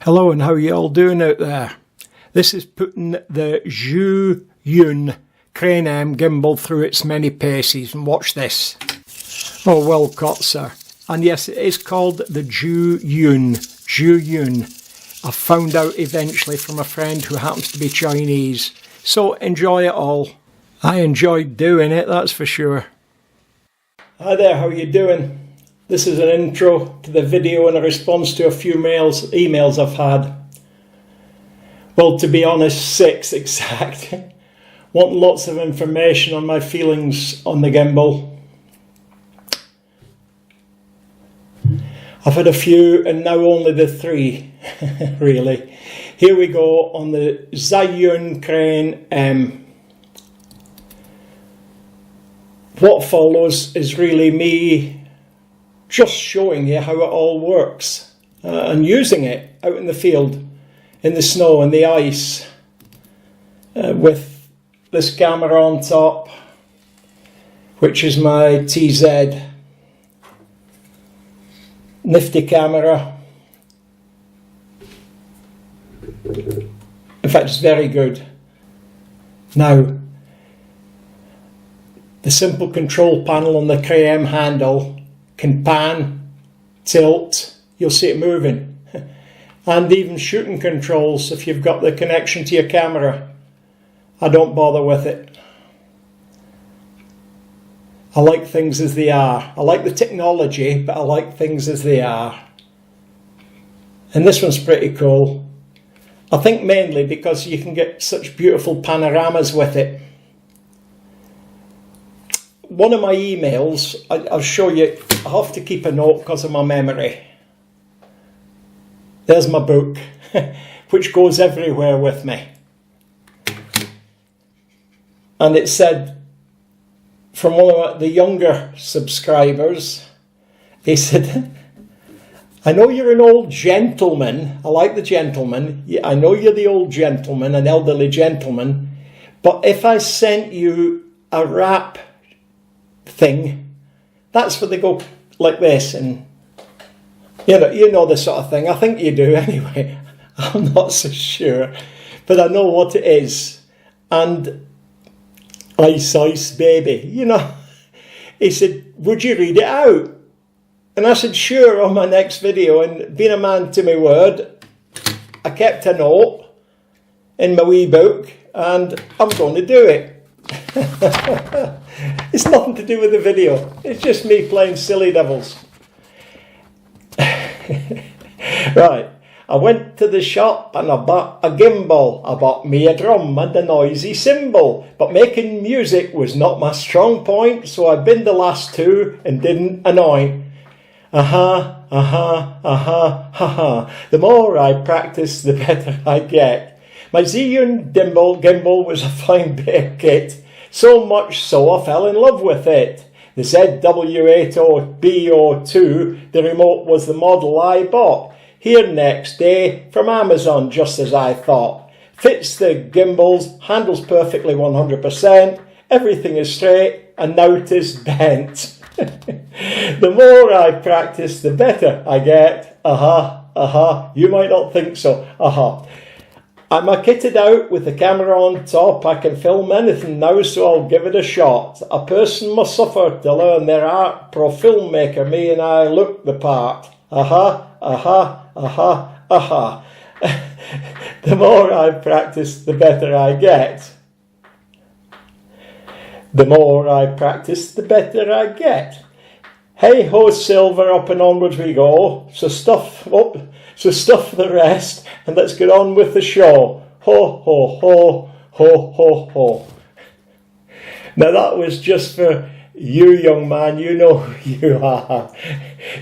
Hello, and how are you all doing out there? This is putting the Zhiyun crane arm gimbal through its many paces, and watch this. Oh, well caught, sir. And yes, it is called the Zhiyun. I found out eventually from a friend who happens to be Chinese. So enjoy it all. I enjoyed doing it, that's for sure. Hi there, how are you doing? This is an intro to the video and a response to a few emails I've had. Well, to be honest, 6 exact. Want lots of information on my feelings on the gimbal. I've had a few and now only the 3, really. Here we go on the Zhiyun crane M. What follows is really me just showing you how it all works and using it out in the field, in the snow and the ice, with this camera on top, which is my TZ. Nifty camera. In fact, it's very good. Now, the simple control panel on the crane handle can pan, tilt, you'll see it moving. And even shooting controls if you've got the connection to your camera. I don't bother with it. I like things as they are. I like the technology, but I like things as they are. And this one's pretty cool. I think mainly because you can get such beautiful panoramas with it. One of my emails, I'll show you, I have to keep a note because of my memory. There's my book, which goes everywhere with me. And it said, from one of the younger subscribers, he said, I know you're an old gentleman, I like the gentleman, I know you're the old gentleman, an elderly gentleman, but if I sent you a rap thing, that's where they go like this, and you know the sort of thing. I think you do anyway. I'm not so sure, but I know what it is. And ice, ice, baby, you know. He said, would you read it out? And I said, sure, on my next video. And being a man to my word, I kept a note in my wee book, and I'm going to do it. It's nothing to do with the video. It's just me playing silly devils. Right. I went to the shop and I bought a gimbal. I bought me a drum and a noisy cymbal. But making music was not my strong point, so I binned the last 2 and didn't annoy. Aha, aha, aha, ha ha. The more I practice, the better I get. My Zhiyun gimbal was a fine bit of kit. So much so I fell in love with it. The ZW8BO2, the remote was the model I bought. Here next day from Amazon, just as I thought. Fits the gimbals, handles perfectly 100%, everything is straight and now 'tis bent. The more I practice, the better I get. Aha, aha, you might not think so. Aha. I'm kitted out with the camera on top. I can film anything now, so I'll give it a shot. A person must suffer to learn their art. Pro filmmaker, me and I look the part. Aha, aha, aha, aha. The more I practice, the better I get. The more I practice, the better I get. Hey ho, silver, up and onwards we go. So stuff the rest, and let's get on with the show. Ho, ho, ho, ho, ho, ho. Now that was just for you, young man. You know who you are.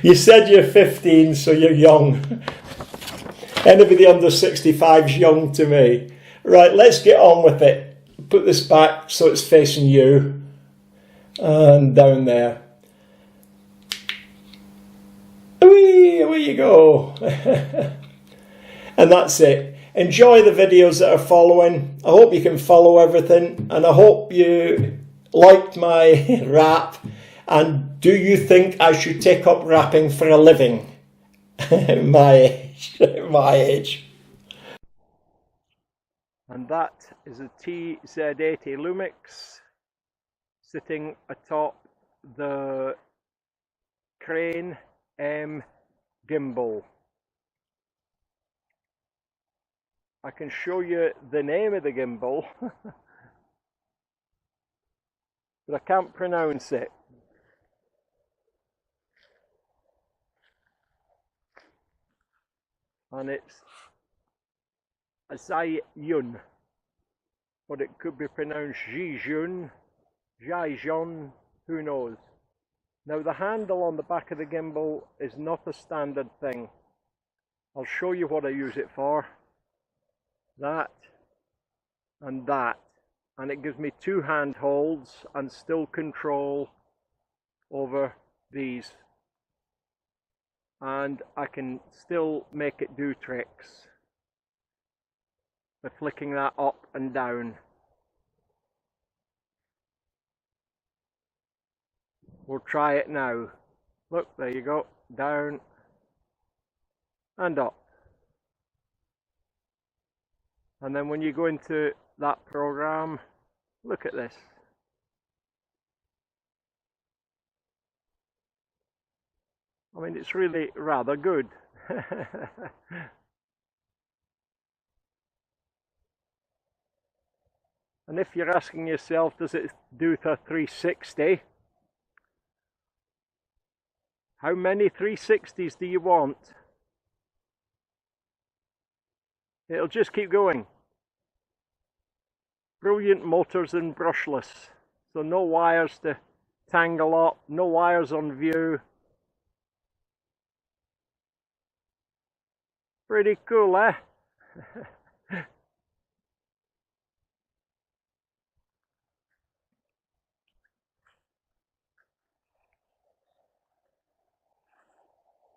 You said you're 15, so you're young. Anybody under 65 is young to me. Right, let's get on with it. Put this back so it's facing you. And down there. Away you go. And that's it. Enjoy the videos that are following. I hope you can follow everything, and I hope you liked my rap. And do you think I should take up rapping for a living? My age, at my age. And that is a TZ80 Lumix sitting atop the Crane M gimbal. I can show you the name of the gimbal, but I can't pronounce it. And it's a Zhiyun, but it could be pronounced Zhiyun, Zhiyun, who knows. Now the handle on the back of the gimbal is not a standard thing. I'll show you what I use it for. That and that, and it gives me two hand holds and still control over these, and I can still make it do tricks by flicking that up and down. We'll try it now. Look, there you go, down and up. And then when you go into that program, look at this. I mean, it's really rather good. And if you're asking yourself, does it do the 360? How many 360s do you want? It'll just keep going. Brilliant motors and brushless. So no wires to tangle up, no wires on view. Pretty cool, eh?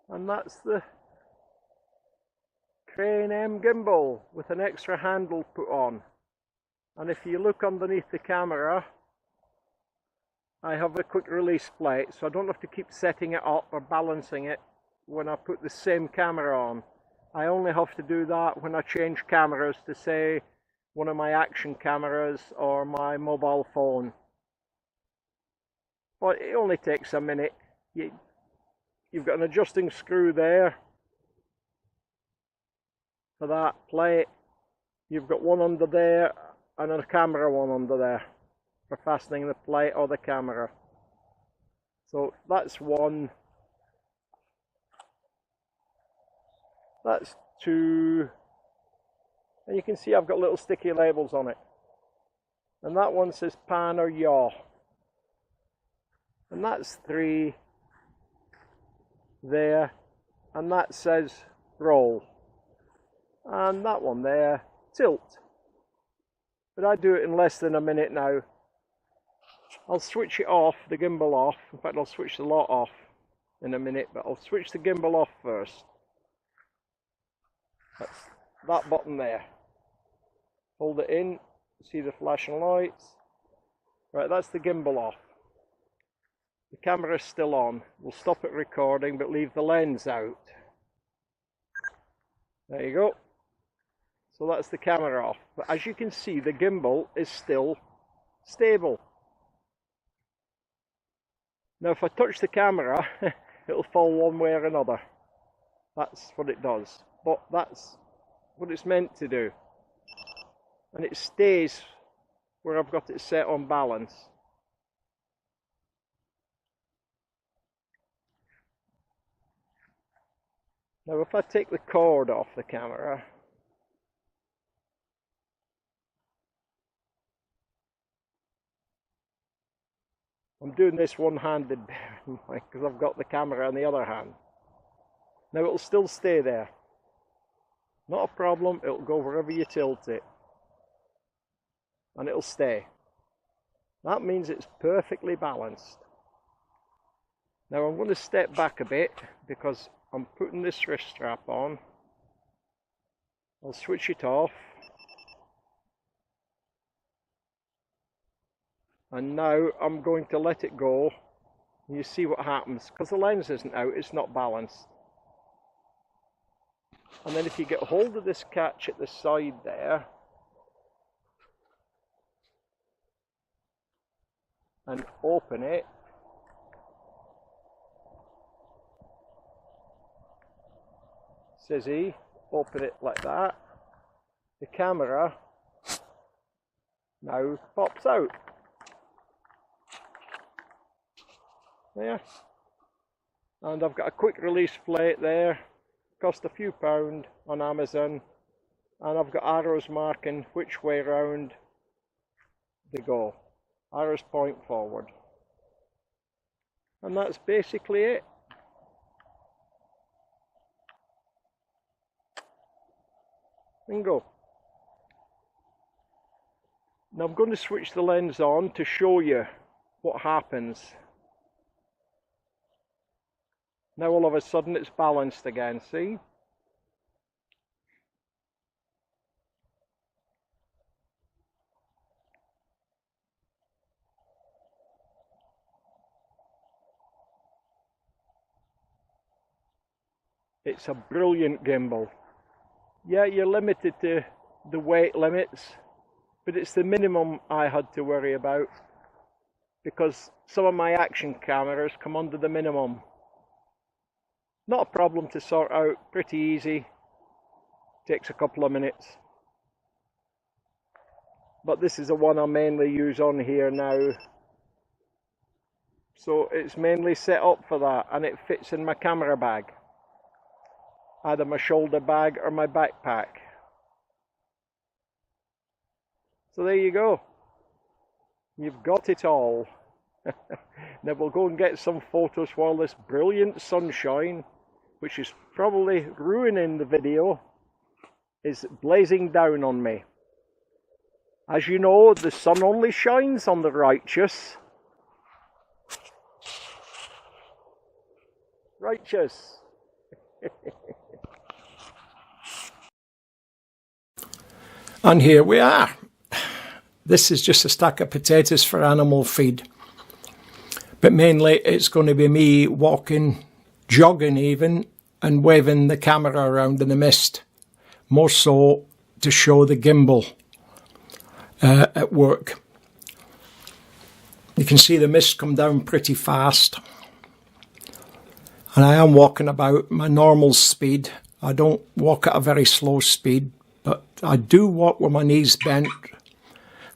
And that's the Crane M gimbal with an extra handle put on. And if you look underneath the camera, I have a quick release plate, so I don't have to keep setting it up or balancing it when I put the same camera on. I only have to do that when I change cameras to, say, one of my action cameras or my mobile phone. But it only takes a minute. You've got an adjusting screw there for that plate. You've got one under there and a camera one under there for fastening the plate or the camera. So that's one. That's two. And you can see I've got little sticky labels on it. And that one says pan or yaw. And that's three there. And that says roll. And that one there, tilt. But I do it in less than a minute now. I'll switch it off, the gimbal off. In fact, I'll switch the lot off in a minute, but I'll switch the gimbal off first. That's that button there. Hold it in, see the flashing lights. Right, that's the gimbal off. The camera's still on. We'll stop it recording, but leave the lens out. There you go. So that's the camera off. But as you can see, the gimbal is still stable. Now if I touch the camera, it'll fall one way or another. That's what it does. But that's what it's meant to do. And it stays where I've got it set on balance. Now if I take the cord off the camera, I'm doing this one-handed because I've got the camera in the other hand. Now it'll still stay there. Not a problem, it'll go wherever you tilt it. And it'll stay. That means it's perfectly balanced. Now I'm going to step back a bit because I'm putting this wrist strap on. I'll switch it off. And now I'm going to let it go. You see what happens. Because the lens isn't out, it's not balanced. And then if you get hold of this catch at the side there, and open it, says he, open it like that, the camera now pops out. There. And I've got a quick release plate there, cost a few pound on Amazon, and I've got arrows marking which way round they go. Arrows point forward. And that's basically it. Bingo. Now I'm going to switch the lens on to show you what happens. Now all of a sudden it's balanced again, see? It's a brilliant gimbal. Yeah, you're limited to the weight limits, but it's the minimum I had to worry about, because some of my action cameras come under the minimum. Not a problem to sort out, pretty easy, takes a couple of minutes. But this is the one I mainly use on here now. So it's mainly set up for that, and it fits in my camera bag. Either my shoulder bag or my backpack. So there you go. You've got it all. Now we'll go and get some photos while this brilliant sunshine, which is probably ruining the video, is blazing down on me. As you know, the sun only shines on the righteous. Righteous. And here we are. This is just a stack of potatoes for animal feed. But mainly it's going to be me walking, jogging even, and waving the camera around in the mist. More so to show the gimbal at work. You can see the mist come down pretty fast. And I am walking about my normal speed. I don't walk at a very slow speed, but I do walk with my knees bent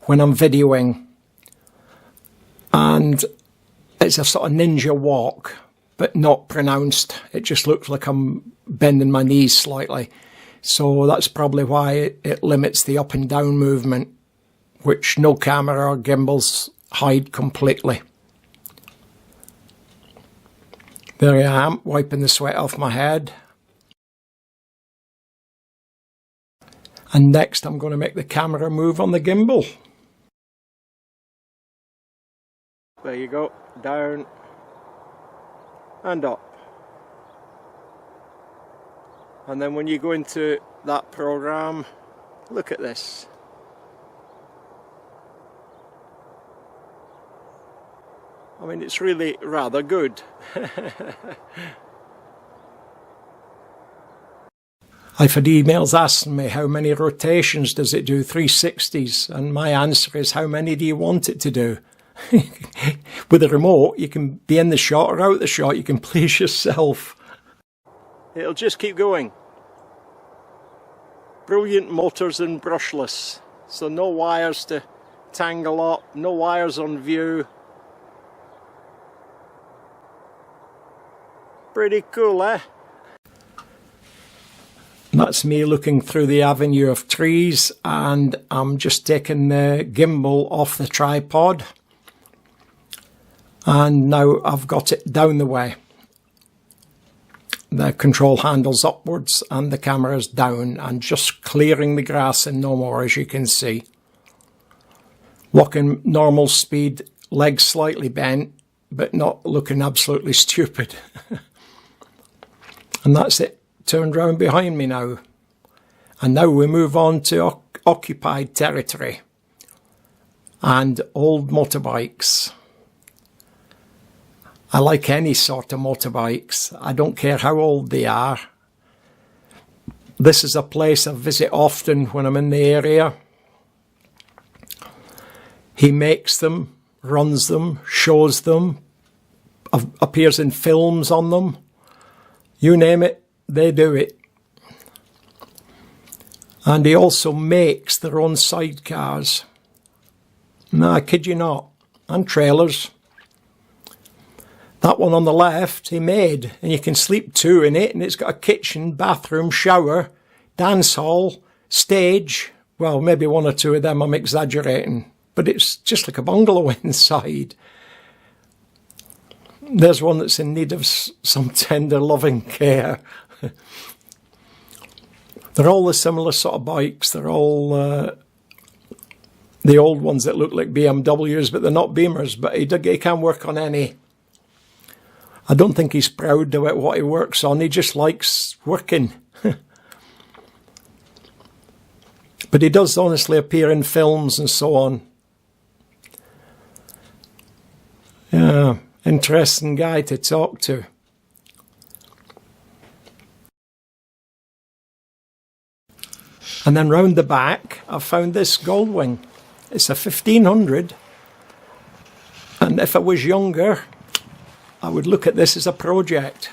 when I'm videoing. And it's a sort of ninja walk, but not pronounced. It just looks like I'm bending my knees slightly. So that's probably why it limits the up and down movement, which no camera or gimbals hide completely. There I am, wiping the sweat off my head. And next I'm going to make the camera move on the gimbal. There you go, down and up. And then when you go into that program, look at this. I mean, it's really rather good. I've had emails asking me how many rotations does it do, 360s, and my answer is, how many do you want it to do? With a remote, you can be in the shot or out the shot, you can please yourself. It'll just keep going. Brilliant motors and brushless, so no wires to tangle up, no wires on view. Pretty cool, eh? That's me looking through the avenue of trees, and I'm just taking the gimbal off the tripod. And now I've got it down the way. The control handle's upwards and the camera's down, and just clearing the grass and no more, as you can see. Walking normal speed, legs slightly bent, but not looking absolutely stupid. And that's it, turned round behind me now. And now we move on to occupied territory and old motorbikes. I like any sort of motorbikes. I don't care how old they are. This is a place I visit often when I'm in the area. He makes them, runs them, shows them, appears in films on them. You name it, they do it. And he also makes their own sidecars. No, I kid you not. And trailers. That one on the left, he made. And you can sleep two in it. And it's got a kitchen, bathroom, shower, dance hall, stage. Well, maybe one or two of them I'm exaggerating. But it's just like a bungalow inside. There's one that's in need of some tender, loving care. They're all the similar sort of bikes. They're all the old ones that look like BMWs, but they're not Beamers. But he can work on any. I don't think he's proud about what he works on. He just likes working. But he does honestly appear in films and so on. Yeah, interesting guy to talk to. And then round the back, I found this Goldwing. It's a 1500. And if I was younger, I would look at this as a project.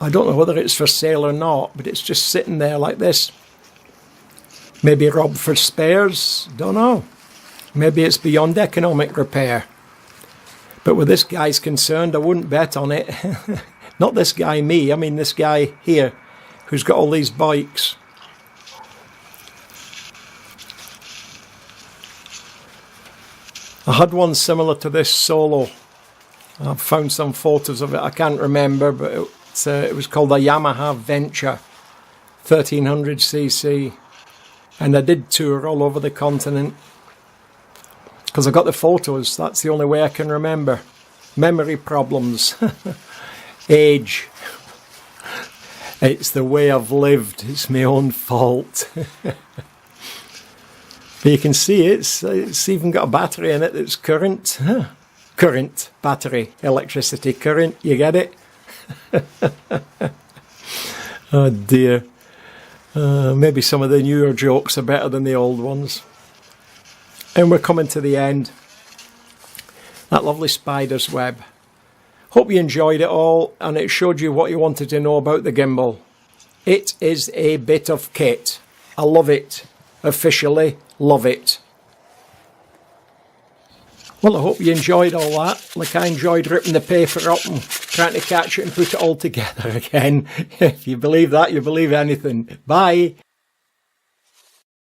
I don't know whether it's for sale or not, but it's just sitting there like this. Maybe robbed for spares, don't know. Maybe it's beyond economic repair. But where this guy's concerned, I wouldn't bet on it. Not this guy, me. I mean this guy here, who's got all these bikes. I had one similar to this solo. I've found some photos of it. I can't remember, but it was called a Yamaha Venture 1300cc. And I did tour all over the continent. Because I got the photos. That's the only way I can remember. Memory problems. Age. It's the way I've lived. It's my own fault. But you can see it's even got a battery in it that's current. Current, battery, electricity, current. You get it? Oh dear. Maybe some of the newer jokes are better than the old ones. And we're coming to the end. That lovely spider's web. Hope you enjoyed it all and it showed you what you wanted to know about the gimbal. It is a bit of kit. I love it. Officially love it. Well, I hope you enjoyed all that. Like I enjoyed ripping the paper up and trying to catch it and put it all together again. If you believe that, you believe anything. Bye.